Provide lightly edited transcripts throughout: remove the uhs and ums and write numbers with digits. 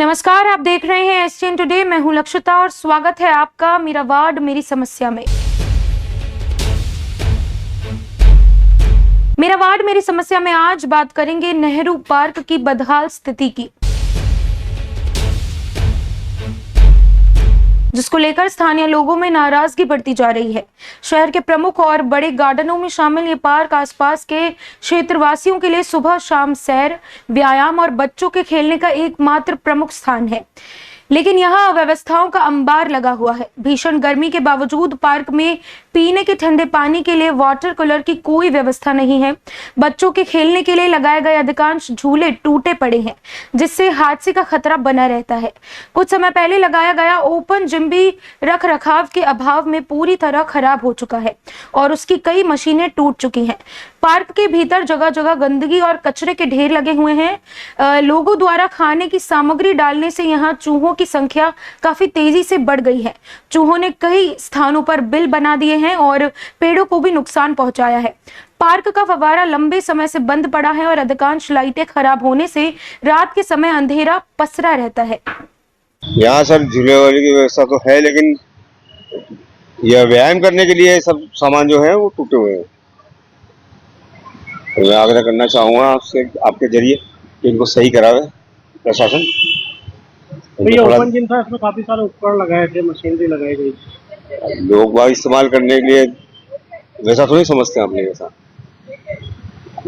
नमस्कार, आप देख रहे हैं एसटीएन टुडे। मैं हूं लक्षिता और स्वागत है आपका मेरा वार्ड मेरी समस्या में। मेरा वार्ड मेरी समस्या में आज बात करेंगे नेहरू पार्क की बदहाल स्थिति की, जिसको लेकर स्थानीय लोगों में नाराजगी बढ़ती जा रही है। शहर के प्रमुख और बड़े गार्डनों में शामिल ये पार्क आसपास के क्षेत्रवासियों के लिए सुबह शाम सैर, व्यायाम और बच्चों के खेलने का एकमात्र प्रमुख स्थान है, लेकिन यहाँ अव्यवस्थाओं का अंबार लगा हुआ है। भीषण गर्मी के बावजूद पार्क में पीने के ठंडे पानी के लिए वाटर कूलर की कोई व्यवस्था नहीं है। बच्चों के खेलने के लिए लगाए गए अधिकांश झूले टूटे पड़े हैं, जिससे हादसे का खतरा बना रहता है। कुछ समय पहले लगाया गया ओपन जिम भी रख रखाव के अभाव में पूरी तरह खराब हो चुका है और उसकी कई मशीनें टूट चुकी हैं। पार्क के भीतर जगह जगह गंदगी और कचरे के ढेर लगे हुए हैं। लोगों द्वारा खाने की सामग्री डालने से यहाँ चूहों की संख्या काफी तेजी से बढ़ गई है। चूहों ने कई स्थानों पर बिल बना दिए हैं और पेड़ों को भी नुकसान पहुंचाया है। पार्क का फव्वारा लंबे समय से बंद पड़ा है और अधिकांश लाइटें खराब होने से रात के समय अंधेरा पसरा रहता है। यहाँ सर झूले वाले की व्यवस्था तो है, लेकिन यह व्यायाम करने के लिए सब सामान जो है वो टूटे हुए हैं। तो मैं आग्रह करना चाहूँगा आपसे, आपके जरिए कि इनको सही करावे प्रशासन। तो ये ओपन जिम था, इसमें काफी सारे उपकरण लगाए थे, मशीनरी लगाई गई। लोग बाग इस्तेमाल करने के लिए वैसा थोड़ी समझते हैं अपने वैसा।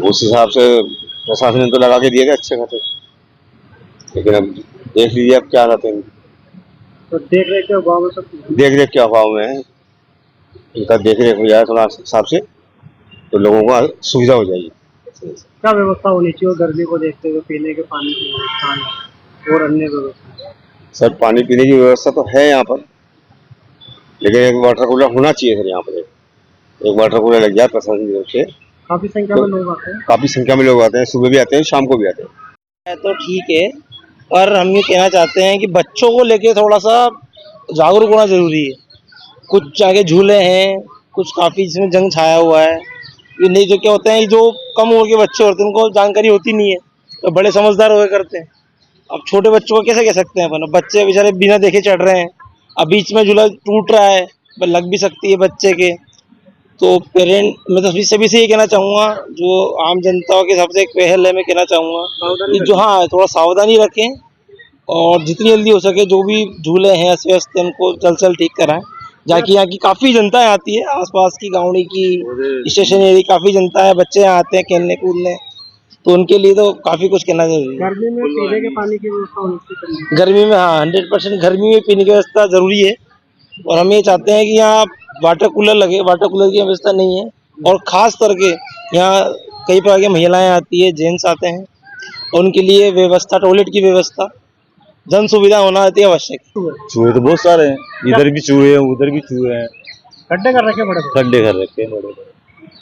उस हिसाब से प्रशासन ने तो लगा के दिए थे अच्छे खाते, लेकिन अब देख लीजिए अब क्या रहते हैं। तो देख रेख के अभाव में क्या अभाव में है, इनका देख रेख हो जाए थोड़ा हिसाब से तो लोगों को सुविधा हो जाएगी। क्या व्यवस्था होनी चाहिए गर्मी को देखते हुए, पीने के पानी की व्यवस्था और अन्य व्यवस्था? सर पानी पीने की व्यवस्था तो है यहाँ पर, लेकिन एक वाटर कूलर होना चाहिए सर। यहाँ पर एक वाटर कूलर लग जाए प्रशासन की तरफ से। काफी संख्या में लोग आते हैं, काफी संख्या में लोग आते हैं, सुबह भी आते हैं, शाम को भी आते हैं। तो ठीक है, पर हम ये कहना चाहते हैं कि बच्चों को लेके थोड़ा सा जागरूक होना जरूरी है। कुछ आगे झूले हैं, कुछ काफी इसमें जंग छाया हुआ है। ये नहीं, जो क्या होते हैं, जो कम उम्र के बच्चे होते हैं उनको जानकारी होती नहीं है, तो बड़े समझदार हुए करते हैं। अब छोटे बच्चों को कैसे कह सकते हैं अपन? बच्चे बेचारे बिना देखे चढ़ रहे हैं, अब बीच में झूला टूट रहा है, लग भी सकती है बच्चे के। तो पेरेंट, मैं तो सभी से ये कहना चाहूँगा, जो आम जनता के सबसे एक पहल है, मैं कहना चाहूँगा कि जो हाँ थोड़ा सावधानी रखें और जितनी जल्दी हो सके जो भी झूले हैं अस्त व्यस्त उनको जल्द ठीक कराएं। जाकि यहाँ की काफ़ी जनता आती है, आसपास की गाँवड़ी की स्टेशन एरिया काफ़ी जनता है, बच्चे यहाँ आते हैं खेलने कूदने, तो उनके लिए तो काफ़ी कुछ करना जरूरी है। गर्मी में पीने के पानी की व्यवस्था होनी चाहिए। गर्मी में हाँ 100% गर्मी में पीने की व्यवस्था ज़रूरी है। और हम ये चाहते हैं कि यहाँ वाटर कूलर लगे, वाटर कूलर की व्यवस्था नहीं है। और ख़ास करके यहाँ कई प्रकार की महिलाएँ आती है, जेंट्स आते हैं, और उनके लिए व्यवस्था, टॉयलेट की व्यवस्था, जन सुविधा होना अति आवश्यक। चूहे तो बहुत सारे हैं, इधर भी चूहे हैं, उधर भी चूहे हैं। गड्ढे कर रखे बड़े, गड्ढे कर रखे हैं बड़े।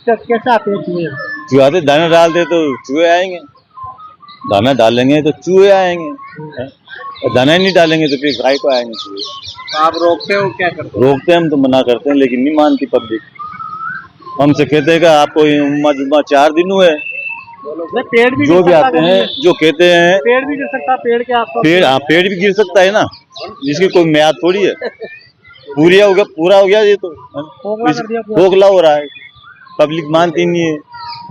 कैसे आते हैं चूहे? चूहे आते, दाना डालते तो चूहे आएंगे, दाना डालेंगे तो चूहे आएंगे, और दाना नहीं डालेंगे तो फिर गाय को आएंगे चूहे। तो आप रोकते हो, क्या करते हो? रोकते हैं हम तो, मना करते हैं, लेकिन नहीं मानती पब्लिक। हमसे कहते हैं कि आपको उम्मा जुम्मा 4 दिन हुए। पेड़ भी जो भी आते हैं जो कहते हैं पेड़ भी गिर सकता है, पेड़ के आसपास पेड़ भी गिर सकता है ना, जिसकी कोई म्याद थोड़ी है। पूरा हो गया ये तो खोखला हो रहा है, पब्लिक मानती नहीं है।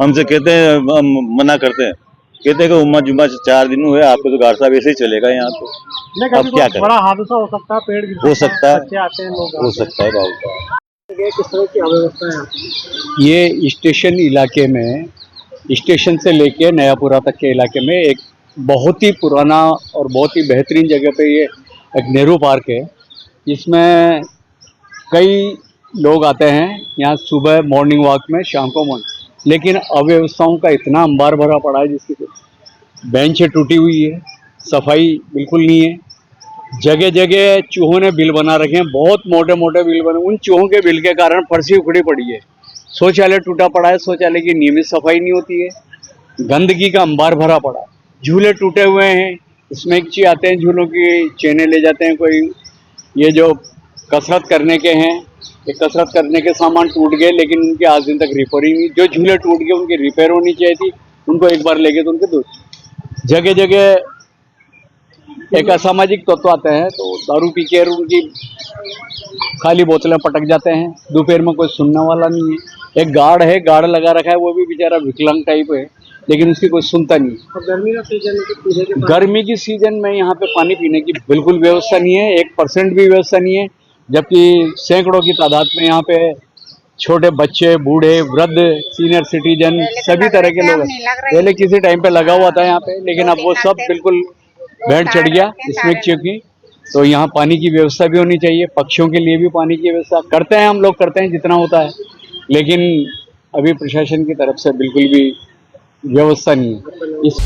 हमसे कहते हैं, हम मना करते हैं, कहते हैं कि उम्मा जुम्मा 4 दिन हुए, आपको तो गार्ड साहब ऐसे ही चलेगा यहाँ तो। अब क्या करें? बड़ा हादसा हो सकता है, पेड़ गिर हो सकता है, बच्चे आते हैं, लोग हो सकता है बाबू। किस तरह की अव्यवस्था है? ये स्टेशन इलाके में, स्टेशन से लेके नयापुरा तक के इलाके में एक बहुत ही पुराना और बहुत ही बेहतरीन जगह पे ये एक नेहरू पार्क है। इसमें कई लोग आते हैं यहाँ सुबह मॉर्निंग वॉक में, शाम को मॉर्निंग, लेकिन अव्यवस्थाओं का इतना अंबार भरा पड़ा है, जिसकी बेंच टूटी हुई है, सफाई बिल्कुल नहीं है। जगह जगह चूहों ने बिल बना रखे हैं, बहुत मोटे मोटे बिल बने। उन चूहों के बिल के कारण फर्शी उखड़ी पड़ी है, शौचालय टूटा पड़ा है, शौचालय की नियमित सफाई नहीं होती है, गंदगी का अंबार भरा पड़ा है, झूले टूटे हुए हैं। इसमें एक चीज आते हैं, झूलों की चेनें ले जाते हैं कोई, ये जो कसरत करने के हैं, ये कसरत करने के सामान टूट गए, लेकिन उनकी आज दिन तक रिपेयरिंग नहीं। जो झूले टूट गए उनकी रिपेयर होनी चाहिए थी, उनको एक बार ले गए तो उनके दो। जगह जगह एक असामाजिक तत्व आते हैं तो दारू पी के उनकी खाली बोतलें पटक जाते हैं। दोपहर में कोई सुनने वाला नहीं है। एक गार्ड है, गार्ड लगा रखा है, वो भी बेचारा विकलांग टाइप है, लेकिन उसकी कोई सुनता नहीं। और गर्मी का सीजन है तो पीने के पानी गर्मी की सीजन में यहाँ पे पानी पीने की बिल्कुल व्यवस्था नहीं है, 1% भी व्यवस्था नहीं है, जबकि सैकड़ों की तादाद में यहाँ पे छोटे बच्चे, बूढ़े, वृद्ध, सीनियर सिटीजन सभी तरह के लोग हैं। पहले किसी टाइम पे लगा हुआ था यहाँ पे, लेकिन अब वो सब बिल्कुल बैंड चढ़ गया इसमें, क्योंकि तो यहाँ पानी की व्यवस्था भी होनी चाहिए। पक्षियों के लिए भी पानी की व्यवस्था करते हैं, हम लोग करते हैं जितना होता है, लेकिन अभी प्रशासन की तरफ से बिल्कुल भी व्यवस्था नहीं है। इस